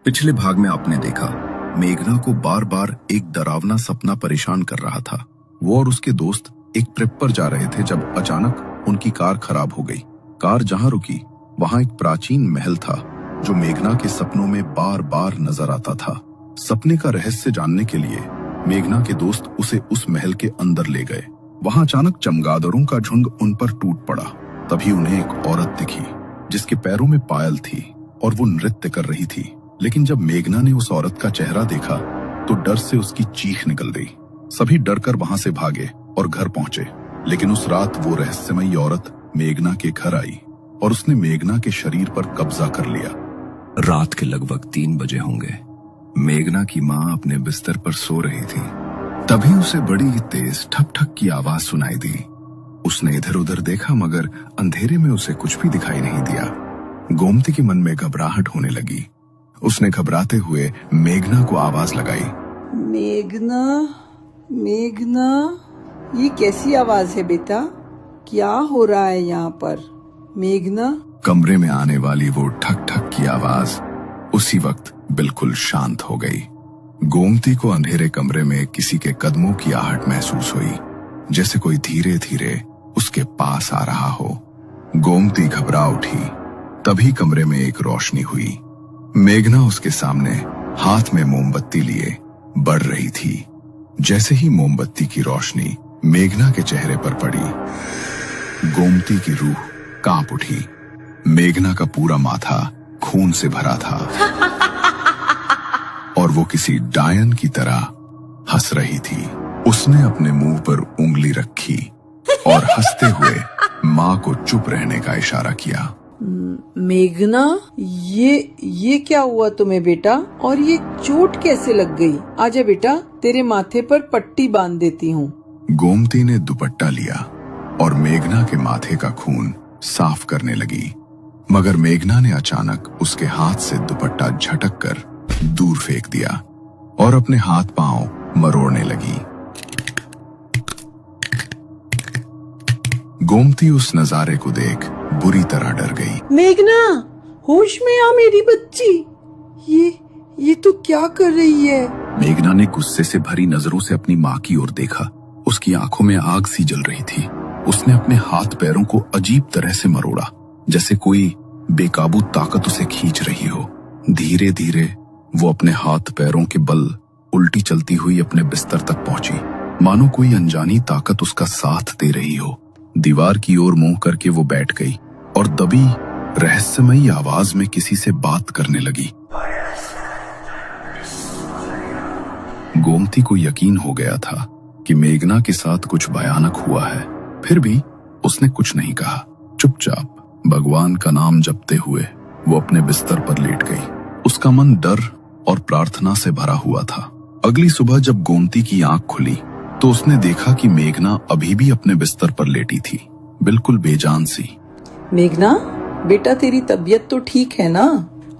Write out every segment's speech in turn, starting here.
पिछले भाग में आपने देखा मेघना को बार बार एक डरावना सपना परेशान कर रहा था। वो और उसके दोस्त एक ट्रिप पर जा रहे थे जब अचानक उनकी कार खराब हो गई। कार जहां रुकी वहां एक प्राचीन महल था जो मेघना के सपनों में बार बार नजर आता था। सपने का रहस्य जानने के लिए मेघना के दोस्त उसे उस महल के अंदर ले गए। वहां अचानक चमगादड़ों का झुंड उन पर टूट पड़ा। तभी उन्हें एक औरत दिखी जिसके पैरों में पायल थी और वो नृत्य कर रही थी। लेकिन जब मेघना ने उस औरत का चेहरा देखा तो डर से उसकी चीख निकल गई। सभी डरकर वहां से भागे और घर पहुंचे। लेकिन उस रात वो रहस्यमयी औरत मेघना के घर आई और उसने मेघना के शरीर पर कब्जा कर लिया। रात के लगभग 3 बजे होंगे। मेघना की माँ अपने बिस्तर पर सो रही थी। तभी उसे बड़ी तेज ठक ठक की आवाज सुनाई दी। उसने इधर उधर देखा मगर अंधेरे में उसे कुछ भी दिखाई नहीं दिया। गोमती के मन में घबराहट होने लगी। उसने घबराते हुए मेघना को आवाज लगाई, मेघना, मेघना, ये कैसी आवाज है बेटा? क्या हो रहा है यहाँ पर? मेघना। कमरे में आने वाली वो ठक ठक की आवाज उसी वक्त बिल्कुल शांत हो गई। गोमती को अंधेरे कमरे में किसी के कदमों की आहट महसूस हुई, जैसे कोई धीरे धीरे उसके पास आ रहा हो। गोमती घबरा उठी। तभी कमरे में एक रोशनी हुई। मेघना उसके सामने हाथ में मोमबत्ती लिए बढ़ रही थी। जैसे ही मोमबत्ती की रोशनी मेघना के चेहरे पर पड़ी, गोमती की रूह कांप उठी। मेघना का पूरा माथा खून से भरा था और वो किसी डायन की तरह हंस रही थी। उसने अपने मुंह पर उंगली रखी और हंसते हुए माँ को चुप रहने का इशारा किया। मेघना, ये क्या हुआ तुम्हें बेटा? और ये चोट कैसे लग गई? आजा बेटा, तेरे माथे पर पट्टी बांध देती हूँ। गोमती ने दुपट्टा लिया और मेघना के माथे का खून साफ करने लगी। मगर मेघना ने अचानक उसके हाथ से दुपट्टा झटक कर दूर फेंक दिया और अपने हाथ पांव मरोड़ने लगी। गोमती उस नजारे को देख बुरी तरह डर गई। मेघना, होश में आ मेरी बच्ची। ये तो क्या कर रही है? मेघना ने गुस्से से भरी नजरों से अपनी माँ की ओर देखा। उसकी आंखों में आग सी जल रही थी। उसने अपने हाथ पैरों को अजीब तरह से मरोड़ा, जैसे कोई बेकाबू ताकत उसे खींच रही हो। धीरे धीरे वो अपने हाथ पैरों के बल उल्टी चलती हुई अपने बिस्तर तक पहुंची, मानो कोई अनजानी ताकत उसका साथ दे रही हो। दीवार की ओर मुंह करके वो बैठ गई और दबी रहस्यमयी आवाज में किसी से बात करने लगी। गोमती को यकीन हो गया था कि मेघना के साथ कुछ भयानक हुआ है। फिर भी उसने कुछ नहीं कहा। चुपचाप भगवान का नाम जपते हुए वो अपने बिस्तर पर लेट गई। उसका मन डर और प्रार्थना से भरा हुआ था। अगली सुबह जब गोमती की आंख खुली तो उसने देखा कि मेघना अभी भी अपने बिस्तर पर लेटी थी, बिल्कुल बेजान सी। मेघना बेटा, तेरी तबीयत तो ठीक है ना?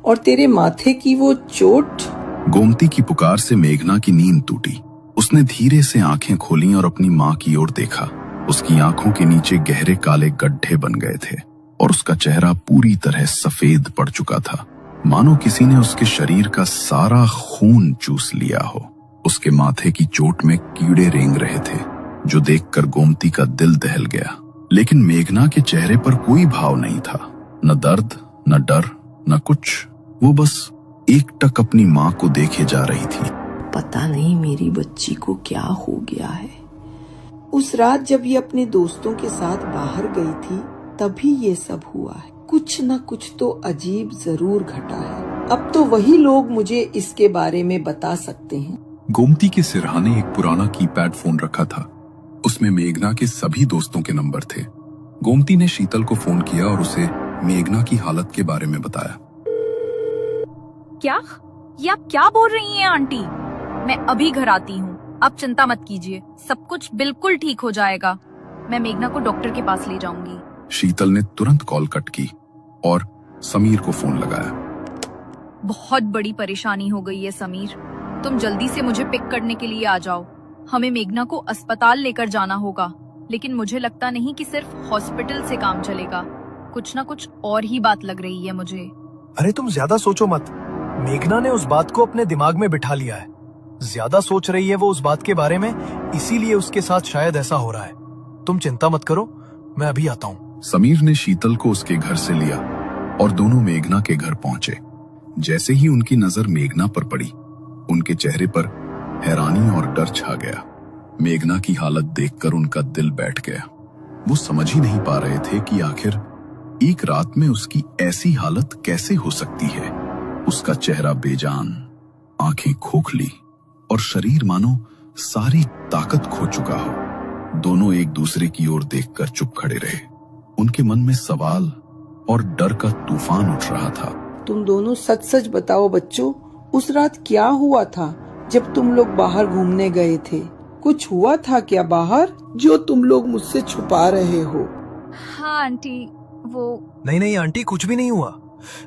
और तेरे माथे की वो चोट? गोमती की पुकार से मेघना की नींद टूटी। उसने धीरे से आंखें खोली और अपनी माँ की ओर देखा। उसकी आंखों के नीचे गहरे काले गड्ढे बन गए थे और उसका चेहरा पूरी तरह सफेद पड़ चुका था, मानो किसी ने उसके शरीर का सारा खून चूस लिया हो। उसके माथे की चोट में कीड़े रेंग रहे थे, जो देखकर गोमती का दिल दहल गया। लेकिन मेघना के चेहरे पर कोई भाव नहीं था, न दर्द, न डर, न कुछ। वो बस एकटक अपनी माँ को देखे जा रही थी। पता नहीं मेरी बच्ची को क्या हो गया है। उस रात जब ये अपने दोस्तों के साथ बाहर गई थी तभी ये सब हुआ है। कुछ न कुछ तो अजीब जरूर घटा है। अब तो वही लोग मुझे इसके बारे में बता सकते हैं। गोमती के सिरहाने एक पुराना कीपैड फोन रखा था। उसमें मेघना के सभी दोस्तों के नंबर थे। गोमती ने शीतल को फोन किया और उसे मेघना की हालत के बारे में बताया। क्या? ये आप क्या बोल रही हैं आंटी? मैं अभी घर आती हूँ, आप चिंता मत कीजिए, सब कुछ बिल्कुल ठीक हो जाएगा। मैं मेघना को डॉक्टर के पास ले जाऊंगी। शीतल ने तुरंत कॉल कट की और समीर को फोन लगाया। बहुत बड़ी परेशानी हो गई है समीर, तुम जल्दी से मुझे पिक करने के लिए आ जाओ। हमें मेघना को अस्पताल लेकर जाना होगा, लेकिन मुझे लगता नहीं कि सिर्फ हॉस्पिटल से काम चलेगा। कुछ ना कुछ और ही बात लग रही है मुझे। अरे तुम ज्यादा सोचो मत, मेघना ने उस बात को अपने दिमाग में बिठा लिया है। ज्यादा सोच रही है वो उस बात के बारे में, इसीलिए उसके साथ शायद ऐसा हो रहा है। तुम चिंता मत करो, मैं अभी आता हूँ। समीर ने शीतल को उसके घर से लिया और दोनों मेघना के घर पहुंचे। जैसे ही उनकी नजर मेघना पर पड़ी, उनके चेहरे पर हैरानी और डर छा गया। मेघना की हालत देखकर उनका दिल बैठ गया। वो समझ ही नहीं पा रहे थे कि आखिर एक रात में उसकी ऐसी हालत कैसे हो सकती है। उसका चेहरा बेजान, आंखें खोखली और शरीर मानो सारी ताकत खो चुका हो। दोनों एक दूसरे की ओर देखकर चुप खड़े रहे। उनके मन में सवाल और डर का तूफान उठ रहा था। तुम दोनों सच सच बताओ बच्चों, उस रात क्या हुआ था जब तुम लोग बाहर घूमने गए थे? कुछ हुआ था क्या बाहर जो तुम लोग मुझसे छुपा रहे हो? हाँ आंटी, वो नहीं आंटी, कुछ भी नहीं हुआ।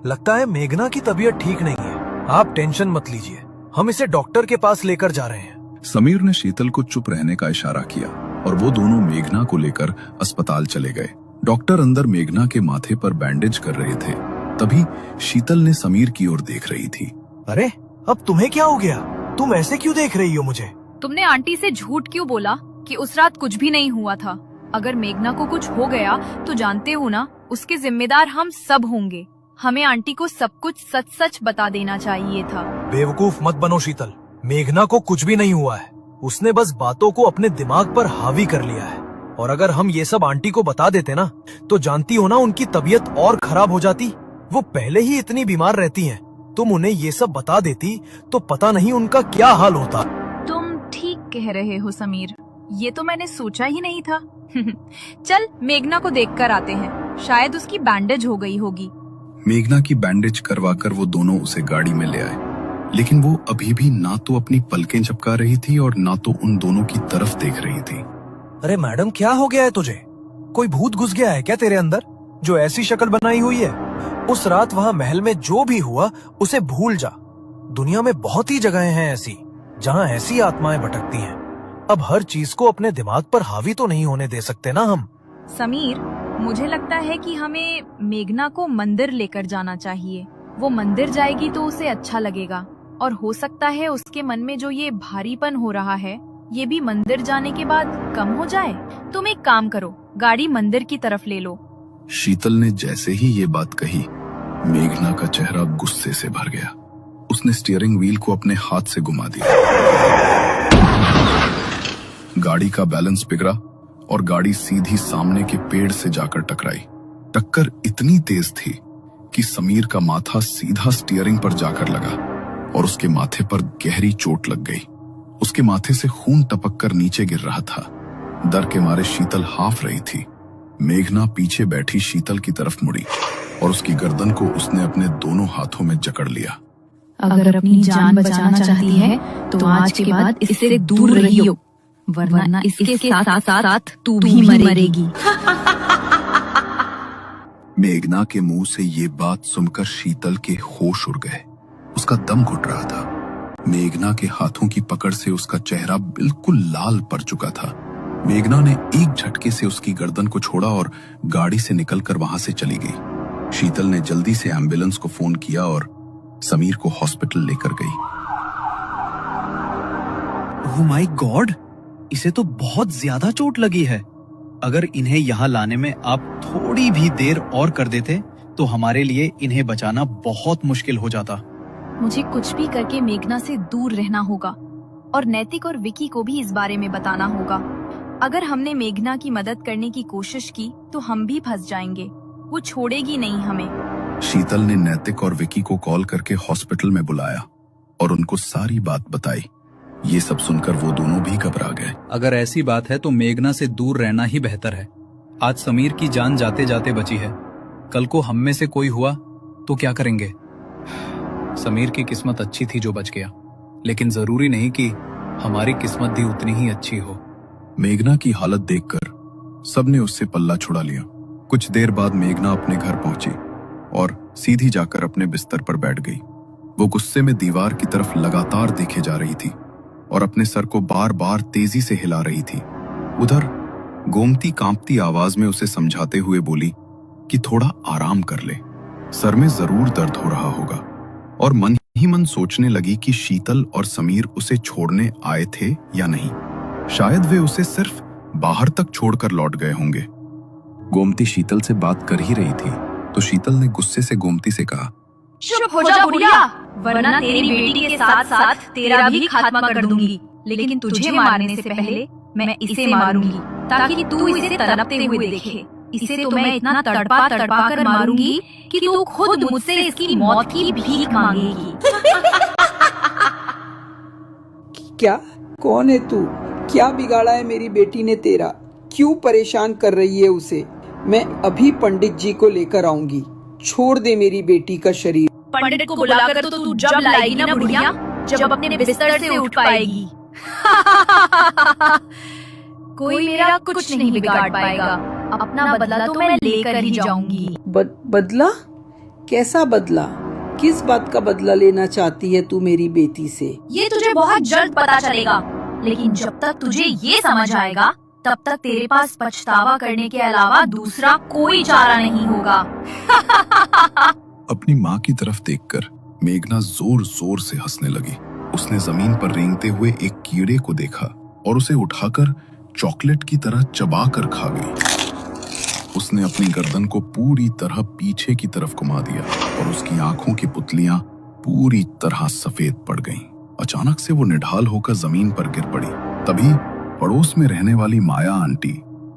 लगता है मेघना की तबीयत ठीक नहीं है। आप टेंशन मत लीजिए, हम इसे डॉक्टर के पास लेकर जा रहे हैं। समीर ने शीतल को चुप रहने का इशारा किया और वो दोनों मेघना को लेकर अस्पताल चले गए। डॉक्टर अंदर मेघना के माथे पर बैंडेज कर रहे थे। तभी शीतल ने समीर की ओर देख रही थी। अरे अब तुम्हें क्या हो गया? तुम ऐसे क्यों देख रही हो मुझे? तुमने आंटी से झूठ क्यों बोला कि उस रात कुछ भी नहीं हुआ था? अगर मेघना को कुछ हो गया तो जानते हो ना, उसके जिम्मेदार हम सब होंगे। हमें आंटी को सब कुछ सच सच बता देना चाहिए था। बेवकूफ मत बनो शीतल, मेघना को कुछ भी नहीं हुआ है। उसने बस बातों को अपने दिमाग पर हावी कर लिया है। और अगर हम ये सब आंटी को बता देते ना, तो जानती हो ना, उनकी तबीयत और खराब हो जाती। वो पहले ही इतनी बीमार रहती हैं। तुम उन्हें ये सब बता देती तो पता नहीं उनका क्या हाल होता। तुम ठीक कह रहे हो समीर, ये तो मैंने सोचा ही नहीं था। चल मेघना को देखकर आते हैं, शायद उसकी बैंडेज हो गई होगी। मेघना की बैंडेज करवाकर वो दोनों उसे गाड़ी में ले आए, लेकिन वो अभी भी ना तो अपनी पलकें झपका रही थी और ना तो उन दोनों की तरफ देख रही थी। अरे मैडम, क्या हो गया है तुझे? कोई भूत घुस गया है क्या तेरे अंदर, जो ऐसी शक्ल बनाई हुई है? उस रात वहाँ महल में जो भी हुआ उसे भूल जा। दुनिया में बहुत ही जगहें हैं ऐसी जहाँ ऐसी आत्माएं भटकती हैं। अब हर चीज को अपने दिमाग पर हावी तो नहीं होने दे सकते ना हम। समीर, मुझे लगता है कि हमें मेघना को मंदिर लेकर जाना चाहिए। वो मंदिर जाएगी तो उसे अच्छा लगेगा और हो सकता है उसके मन में जो ये भारीपन हो रहा है, ये भी मंदिर जाने के बाद कम हो जाए। तुम एक काम करो, गाड़ी मंदिर की तरफ ले लो। शीतल ने जैसे ही ये बात कही, मेघना का चेहरा गुस्से से भर गया। उसने स्टीयरिंग व्हील को अपने हाथ से घुमा दिया। गाड़ी का बैलेंस बिगड़ा और गाड़ी सीधी सामने के पेड़ से जाकर टकराई। टक्कर इतनी तेज थी कि समीर का माथा सीधा स्टीयरिंग पर जाकर लगा और उसके माथे पर गहरी चोट लग गई। उसके माथे से खून टपककर नीचे गिर रहा था। डर के मारे शीतल हाफ रही थी। मेघना पीछे बैठी शीतल की तरफ मुड़ी और उसकी गर्दन को उसने अपने दोनों हाथों में जकड़ लिया। अगर अपनी जान बचाना चाहती है तो आज के बाद इससे दूर रहियो, वरना इसके साथ साथ तू भी मरेगी। मेघना के मुंह से ये बात सुनकर शीतल के होश उड़ गए। उसका दम घुट रहा था। मेघना के हाथों की पकड़ से उसका चेहरा बिल्कुल लाल पड़ चुका था। मेघना ने एक झटके से उसकी गर्दन को छोड़ा और गाड़ी से निकलकर वहां से चली गई। शीतल ने जल्दी से एम्बुलेंस को फोन किया और समीर को हॉस्पिटल लेकर गई। ओह माय गॉड, इसे तो बहुत ज्यादा चोट लगी है। अगर इन्हें यहाँ लाने में आप थोड़ी भी देर और कर देते तो हमारे लिए इन्हें बचाना बहुत मुश्किल हो जाता। मुझे कुछ भी करके मेघना से दूर रहना होगा और नैतिक और विकी को भी इस बारे में बताना होगा। अगर हमने मेघना की मदद करने की कोशिश की तो हम भी फंस जाएंगे। वो छोड़ेगी नहीं हमें। शीतल ने नैतिक और विकी को कॉल करके हॉस्पिटल में बुलाया और उनको सारी बात बताई। ये सब सुनकर वो दोनों भी घबरा गए। अगर ऐसी बात है तो मेघना से दूर रहना ही बेहतर है। आज समीर की जान जाते जाते बची है, कल को हम में से कोई हुआ तो क्या करेंगे? समीर की किस्मत अच्छी थी जो बच गया, लेकिन जरूरी नहीं कि हमारी किस्मत भी उतनी ही अच्छी हो। मेघना की हालत देखकर सबने उससे पल्ला छुड़ा लिया। कुछ देर बाद मेघना अपने घर पहुंची और सीधी जाकर अपने बिस्तर पर बैठ गई। वो गुस्से में दीवार की तरफ लगातार देखे जा रही थी और अपने सर को बार बार तेजी से हिला रही थी। उधर गोमती कांपती आवाज में उसे समझाते हुए बोली कि थोड़ा आराम कर ले, सर में जरूर दर्द हो रहा होगा और मन ही मन सोचने लगी कि शीतल और समीर उसे छोड़ने आए थे या नहीं। शायद वे उसे सिर्फ बाहर तक छोड़कर लौट गए होंगे। गोमती शीतल से बात कर ही रही थी तो शीतल ने गुस्से से गोमती से कहा, चुप हो जा बुढ़िया, वरना तेरी बेटी के साथ साथ तेरा भी खात्मा कर दूंगी। लेकिन तुझे मारने से पहले मैं इसे मारूंगी ताकि तू इसे तड़पते हुए देखे। इसे तो मैं इतना तड़पा तड़पा कर मारूंगी कि तू खुद मुझसे इसकी मौत की भीख मांगेगी। क्या? कौन है तू? क्या बिगाड़ा है मेरी बेटी ने तेरा? क्यों परेशान कर रही है उसे? मैं अभी पंडित जी को लेकर आऊंगी। छोड़ दे मेरी बेटी का शरीर। पंडित को बुलाकर तो तू जब लाएगी ना बुढ़िया, जब अपने बिस्तर से उठ पाएगी। कोई मेरा कुछ नहीं बिगाड़ पाएगा। अपना बदला तो मैं लेकर ही जाऊंगी। बदला? कैसा बदला? किस बात का बदला लेना चाहती है तू मेरी बेटी से? ये तुझे बहुत जल्द पता चलेगा, लेकिन जब तक तुझे ये समझ आएगा तब तक तेरे पास पछतावा करने के अलावा दूसरा कोई चारा नहीं होगा। अपनी माँ की तरफ देखकर मेघना जोर जोर से हंसने लगी। उसने जमीन पर रेंगते हुए एक कीड़े को देखा और उसे उठाकर चॉकलेट की तरह चबा कर खा गई। उसने अपनी गर्दन को पूरी तरह पीछे की तरफ घुमा दिया और उसकी आंखों की पुतलियां पूरी तरह सफेद पड़ गईं। अचानक से वो निढाल होकर जमीन पर गिर पड़ी। तभी पड़ोस में रहने वाली माया आंटी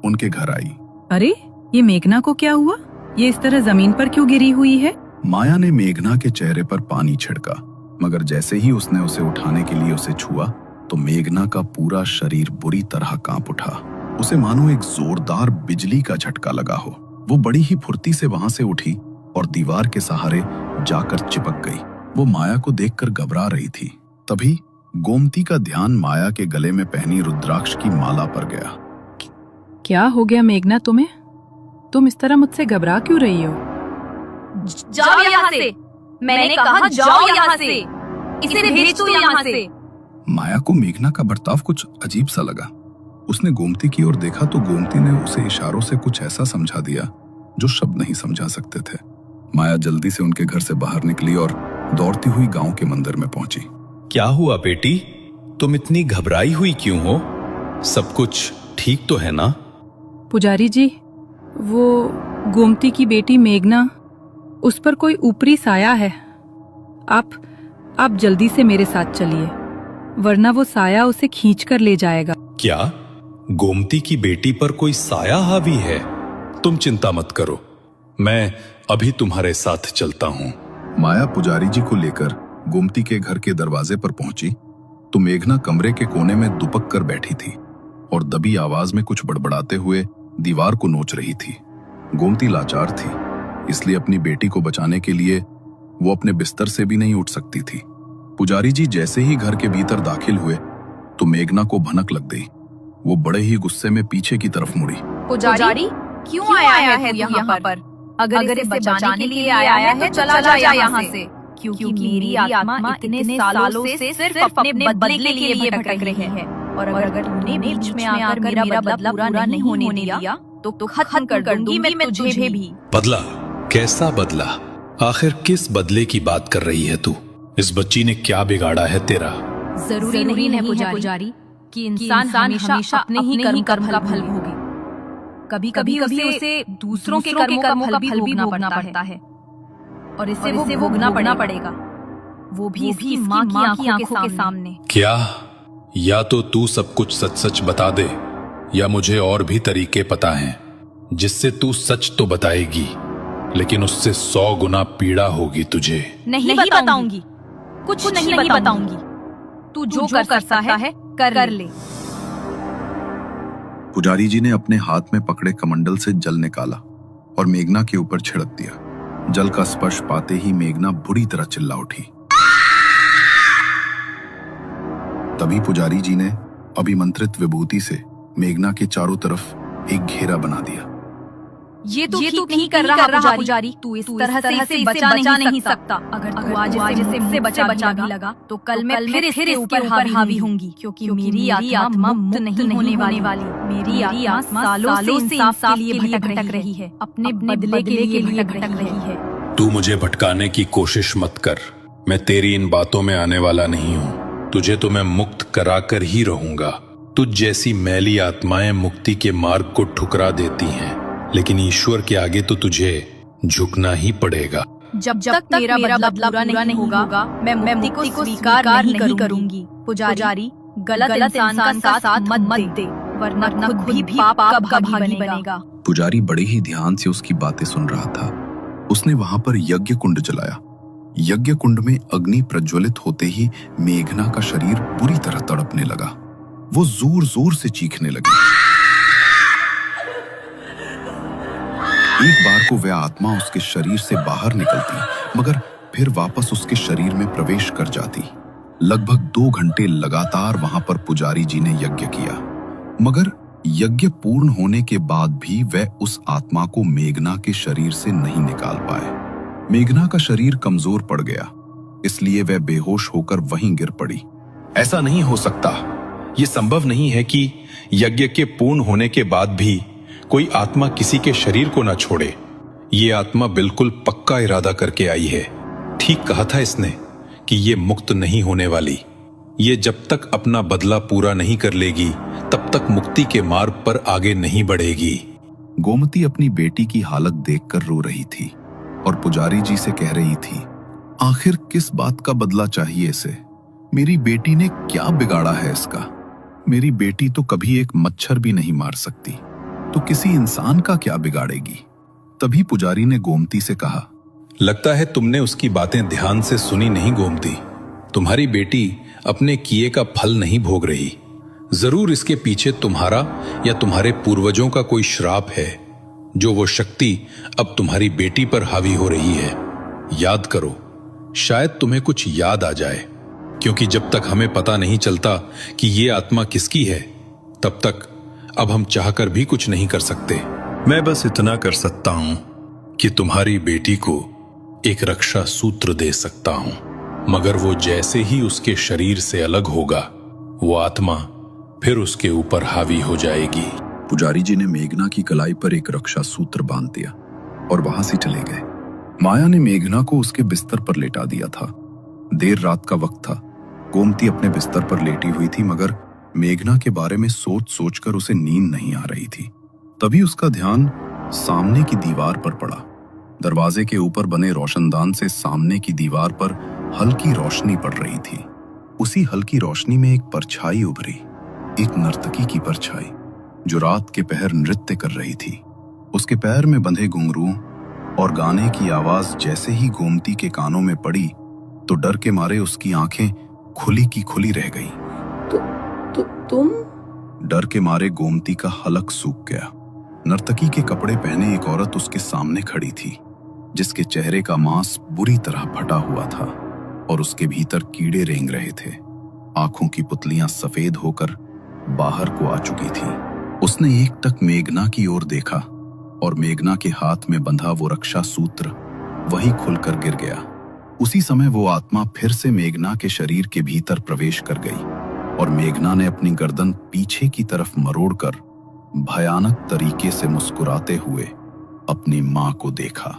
उनके घर आई। अरे, ये मेघना को क्या हुआ? ये इस तरह जमीन पर क्यों गिरी हुई है? माया ने मेघना के चेहरे पर पानी छिड़का, मगर जैसे ही उसने उसे उठाने के लिए उसे छुआ तो मेघना का पूरा शरीर बुरी तरह कांप उठा। उसे मानो एक जोरदार बिजली का झटका लगा हो। वो बड़ी ही फुर्ती से वहां से उठी और दीवार के सहारे जाकर चिपक गई। वो माया को देखकर घबरा रही थी। तभी गोमती का ध्यान माया के गले में पहनी रुद्राक्ष की माला पर गया। क्या हो गया मेघना तुम्हें? तुम इस तरह मुझसे घबरा क्यों रही हो? जाओ यहाँ से। मैंने कहा जाओ यहाँ से। इसे भेज दो यहाँ से। माया को मेघना का बर्ताव कुछ अजीब सा लगा। उसने गोमती की ओर देखा तो गोमती ने उसे इशारों से कुछ ऐसा समझा दिया जो शब्द नहीं समझा सकते थे। माया जल्दी से उनके घर से बाहर निकली और दौड़ती हुई गांव के मंदिर में पहुंची। क्या हुआ बेटी? तुम इतनी घबराई हुई क्यों हो? सब कुछ ठीक तो है ना? पुजारी जी, वो गोमती की बेटी मेघना, उस पर कोई ऊपरी साया है। आप जल्दी से मेरे साथ चलिए, वरना वो साया उसे खींच कर ले जाएगा। क्या गोमती की बेटी पर कोई साया हावी है? तुम चिंता मत करो, मैं अभी तुम्हारे साथ चलता हूँ। माया पुजारी जी को लेकर गोमती के घर के दरवाजे पर पहुंची तो मेघना कमरे के कोने में दुपक कर बैठी थी और दबी आवाज में कुछ बड़बड़ाते हुए दीवार को नोच रही थी। गोमती लाचार थी, इसलिए अपनी बेटी को बचाने के लिए वो अपने बिस्तर से भी नहीं उठ सकती थी। पुजारी जी जैसे ही घर के भीतर दाखिल हुए तो मेघना को भनक लग गई। वो बड़े ही गुस्से में पीछे की तरफ मुड़ी। पुजारी, क्यों आया है तू यहाँ पर? अगर इसे बचाने के लिए आया है तो चला जा यहाँ से, क्योंकि मेरी आत्मा इतने सालों से सिर्फ अपने बदले के लिए भटक रही है। और अगर तूने बीच में आकर मेरा बदला पूरा नहीं होने दिया तो खत्म कर दूंगी मैं तुझे भी। बदला? कैसा बदला? आखिर किस बदले की बात कर रही है तू? इस बच्ची ने क्या बिगाड़ा है तेरा? जरूरी नहीं है पुजारी कि इंसान हमेशा अपने ही कर्म का फल भोगे। कभी कभी उसे दूसरों के कर्मों का फल भी भोगना पड़ता है और इसे वो भोगना पड़ेगा, वो भी इसकी माँ की आंखों के सामने। क्या? या तो तू सब कुछ सच सच बता दे, या मुझे और भी तरीके पता हैं जिससे तू सच तो बताएगी, लेकिन उससे 100 गुना पीड़ा होगी तुझे। नहीं बताऊंगी, कुछ नहीं बताऊंगी। तू जो कर सकता है कर ले। पुजारी जी ने अपने हाथ में पकड़े कमंडल से जल निकाला और मेघना के ऊपर छिड़क दिया। जल का स्पर्श पाते ही मेघना बुरी तरह चिल्ला उठी। तभी पुजारी जी ने अभिमंत्रित विभूति से मेघना के चारों तरफ एक घेरा बना दिया। ये तो ठीक नहीं कर रहा पुजारी। तू इस तरह से इसे बचा नहीं सकता। अगर तू आज इसे मुझसे बचा भी लगा तो कल मैं फिर इसके ऊपर हावी होंगी, क्योंकि मेरी आत्मा मुक्त नहीं होने वाली। मेरी आत्मा सालों से इंसाफ के लिए भटक रही है, अपने बदले के लिए भटक रही है। तू मुझे भटकाने की कोशिश मत कर। मैं तेरी इन बातों में आने वाला नहीं हूं। तुझे तो मैं मुक्त कराकर ही रहूंगा। तुझ जैसी मैली आत्माएं मुक्ति के मार्ग को ठुकरा देती हैं, लेकिन ईश्वर के आगे तो तुझे झुकना ही पड़ेगा। जब तक मेरा बदला पूरा नहीं होगा, मैं मुक्ति को स्वीकार नहीं करूंगी। पुजारी, गलत इंसान का साथ मत दे, वरना खुद भी पाप का भागी बनेगा। पुजारी बड़े ही ध्यान से उसकी बातें सुन रहा था। उसने वहां पर यज्ञ कुंड जलाया। यज्ञ कुंड में अग्नि प्रज्वलित होते ही मेघना का शरीर बुरी तरह तड़पने लगा। वो जोर जोर से चीखने लगी। एक बार को वह आत्मा उसके शरीर से बाहर निकलती, मगर फिर वापस उसके शरीर में प्रवेश कर जाती। लगभग 2 घंटे लगातार वहां पर पुजारी जी ने यज्ञ किया, मगर यज्ञ पूर्ण होने के बाद भी वह उस आत्मा को मेघना के शरीर से नहीं निकाल पाए। मेघना का शरीर कमजोर पड़ गया, इसलिए वह बेहोश होकर वहीं गिर पड़ी। ऐसा नहीं हो सकता। ये संभव नहीं है कि यज्ञ के पूर्ण होने के बाद भी कोई आत्मा किसी के शरीर को न छोड़े। ये आत्मा बिल्कुल पक्का इरादा करके आई है। ठीक कहा था इसने कि ये मुक्त नहीं होने वाली। ये जब तक अपना बदला पूरा नहीं कर लेगी, तब तक मुक्ति के मार्ग पर आगे नहीं बढ़ेगी। गोमती अपनी बेटी की हालत देखकर रो रही थी और पुजारी जी से कह रही थी, आखिर किस बात का बदला चाहिए इसे? मेरी बेटी ने क्या बिगाड़ा है इसका? मेरी बेटी तो कभी एक मच्छर भी नहीं मार सकती, तो किसी इंसान का क्या बिगाड़ेगी? तभी पुजारी ने गोमती से कहा, लगता है तुमने उसकी बातें ध्यान से सुनी नहीं गोमती। तुम्हारी बेटी अपने किए का फल नहीं भोग रही। जरूर इसके पीछे तुम्हारा या तुम्हारे पूर्वजों का कोई श्राप है, जो वो शक्ति अब तुम्हारी बेटी पर हावी हो रही है। याद करो, शायद तुम्हें कुछ याद आ जाए, क्योंकि जब तक हमें पता नहीं चलता कि ये आत्मा किसकी है, तब तक अब हम चाहकर भी कुछ नहीं कर सकते। मैं बस इतना कर सकता हूं कि तुम्हारी बेटी को एक रक्षा सूत्र दे सकता हूं, मगर वो जैसे ही उसके शरीर से अलग होगा, वो आत्मा फिर उसके ऊपर हावी हो जाएगी। पुजारी जी ने मेघना की कलाई पर एक रक्षा सूत्र बांध दिया और वहां से चले गए। माया ने मेघना को उसके बिस्तर पर लेटा दिया था। देर रात का वक्त था। गोमती अपने बिस्तर पर लेटी हुई थी, मगर मेघना के बारे में सोच सोचकर उसे नींद नहीं आ रही थी। तभी उसका ध्यान सामने की दीवार पर पड़ा। दरवाजे के ऊपर बने रोशनदान से सामने की दीवार पर हल्की रोशनी पड़ रही थी। उसी हल्की रोशनी में एक परछाई उभरी, एक नर्तकी की परछाई, जो रात के पहर नृत्य कर रही थी। उसके पैर में बंधे घुंघरू और गाने की आवाज जैसे ही गोमती के कानों में पड़ी, तो डर के मारे उसकी आंखें खुली की खुली रह गईं। तुम? डर के मारे गोमती का हलक सूख गया। नर्तकी के कपड़े पहने एक औरत उसके सामने खड़ी थी, जिसके चेहरे का मांस बुरी तरह फटा हुआ था और उसके भीतर कीड़े रेंग रहे थे। आंखों की पुतलियां सफेद होकर बाहर को आ चुकी थी। उसने एकटक मेघना की ओर देखा और मेघना के हाथ में बंधा वो रक्षा सूत्र वहीं खुलकर गिर गया। उसी समय वो आत्मा फिर से मेघना के शरीर के भीतर प्रवेश कर गई और मेघना ने अपनी गर्दन पीछे की तरफ मरोड़कर भयानक तरीके से मुस्कुराते हुए अपनी मां को देखा।